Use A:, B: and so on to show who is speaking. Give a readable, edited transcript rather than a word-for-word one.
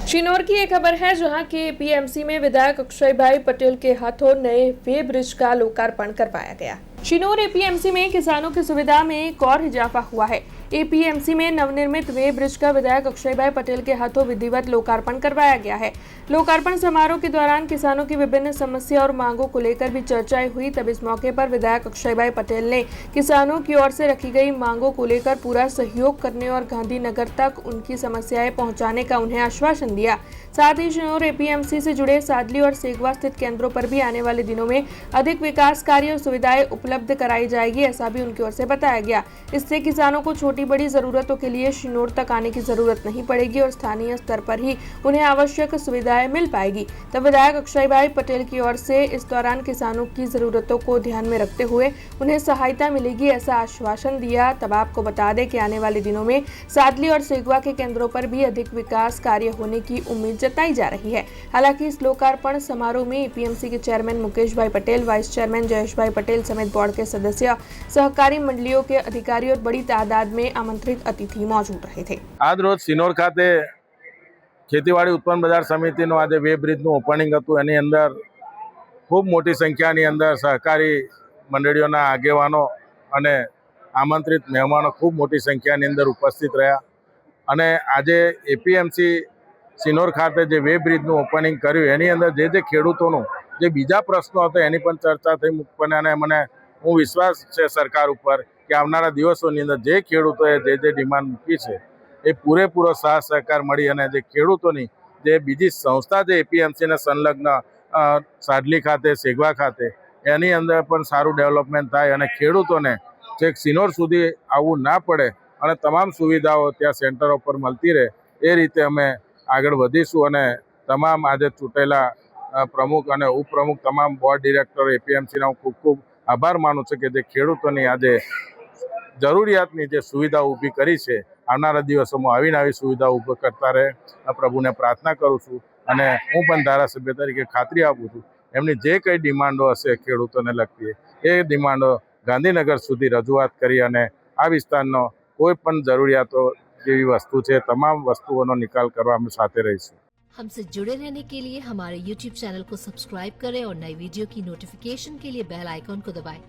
A: शिनोर की एक खबर है जहां के एपीएमसी में विधायक अक्षय भाई पटेल के हाथों नए वे ब्रिज का लोकार्पण करवाया गया। शिनोर एपीएमसी में किसानों की सुविधा में एक और इजाफा हुआ है। एपीएमसी में नवनिर्मित वे ब्रिज का विधायक अक्षय भाई पटेल के हाथों विधिवत लोकार्पण करवाया गया है। लोकार्पण समारोह के दौरान किसानों की विभिन्न समस्या और मांगों को लेकर भी चर्चाएं हुई। तब इस मौके पर विधायक अक्षय भाई पटेल ने किसानों की ओर से रखी गई मांगों को लेकर पूरा सहयोग करने और गांधीनगर तक उनकी समस्याएं पहुंचाने का उन्हें आश्वासन दिया। साथ ही शिनोर एपीएमसी से जुड़े सादली और सेगवा स्थित केंद्रों पर भी आने वाले दिनों में अधिक विकास कार्य और सुविधाएं उपलब्ध कराई जाएगी, ऐसा भी उनकी ओर से बताया गया। इससे किसानों को छोटी बड़ी जरूरतों के लिए शिनोर तक आने की जरूरत नहीं पड़ेगी और स्थानीय स्तर पर ही उन्हें आवश्यक सुविधाएं मिल पाएगी। तब विधायक अक्षय भाई पटेल की ओर से इस दौरान किसानों की जरूरतों को ध्यान में रखते हुए उन्हें सहायता मिलेगी, ऐसा आश्वासन दिया। तब आपको बता दें कि आने वाले दिनों में सादली और सेगवा के केंद्रों पर भी अधिक विकास कार्य होने की उम्मीद जताई जा रही है। हालांकि इस लोकार्पण समारोह में एपीएमसी के चेयरमैन मुकेश भाई पटेल, वाइस चेयरमैन जयेश भाई पटेल समेत बोर्ड के सदस्य, सहकारी मंडलियों के अधिकारी और बड़ी तादाद में आमंत्रित अतिथि मौजूद रहे थे।
B: आज रोज सिनोर खाते ખેતીવાડી ઉત્પન્ન બજાર સમિતિનું આજે વે બ્રિજનું ઓપનિંગ હતું। એની અંદર ખૂબ મોટી સંખ્યાની અંદર સહકારી મંડળીઓના આગેવાનો અને આમંત્રિત મહેમાનો ખૂબ મોટી સંખ્યાની અંદર ઉપસ્થિત રહ્યા અને આજે એપીએમસી સિનોર ખાતે જે વે બ્રિજનું ઓપનિંગ કર્યું એની અંદર જે ખેડૂતોનું જે બીજા પ્રશ્નો હતા એની પણ ચર્ચા થઈ મુખ્યત્વે અને મને હું વિશ્વાસ છે સરકાર ઉપર કે આવનારા દિવસોની અંદર જે ખેડૂતોએ જે ડિમાન્ડ મૂકી છે એ પૂરેપૂરો સાથ સહકાર મળી અને જે ખેડૂતોની જે બીજી સંસ્થા છે એપીએમસીને સંલગ્ન સાડલી ખાતે, સેગવા ખાતે એની અંદર પણ સારું ડેવલપમેન્ટ થાય અને ખેડૂતોને છેક સિનોર સુધી આવવું ના પડે અને તમામ સુવિધાઓ ત્યાં સેન્ટરો પર મળતી રહે એ રીતે અમે આગળ વધીશું અને તમામ આજે ચૂંટેલા પ્રમુખ અને ઉપપ્રમુખ તમામ બોર્ડ ડિરેક્ટર એપીએમસીના હું ખૂબ ખૂબ આભાર માનું છું કે જે ખેડૂતોની આજે જરૂરિયાતની જે સુવિધા ઊભી કરી છે આવનારા દિવસોમાં આવીને આવી સુવિધા ઊભી કરતા રહે આ પ્રભુને પ્રાર્થના કરું છું અને હું પણ ધારાસભ્ય તરીકે ખાતરી આપું છું એમની જે કંઈ ડિમાન્ડો હશે ખેડૂતોને લગતી એ ડિમાન્ડો ગાંધીનગર સુધી રજૂઆત કરી અને આ વિસ્તારનો કોઈ પણ જરૂરિયાતો જેવી વસ્તુ છે તમામ વસ્તુઓનો નિકાલ કરવા અમે સાથે રહીશું।
C: हमसे जुड़े रहने के लिए हमारे YouTube चैनल को सब्सक्राइब करें और नई वीडियो की नोटिफिकेशन के लिए बेल आइकॉन को दबाएं।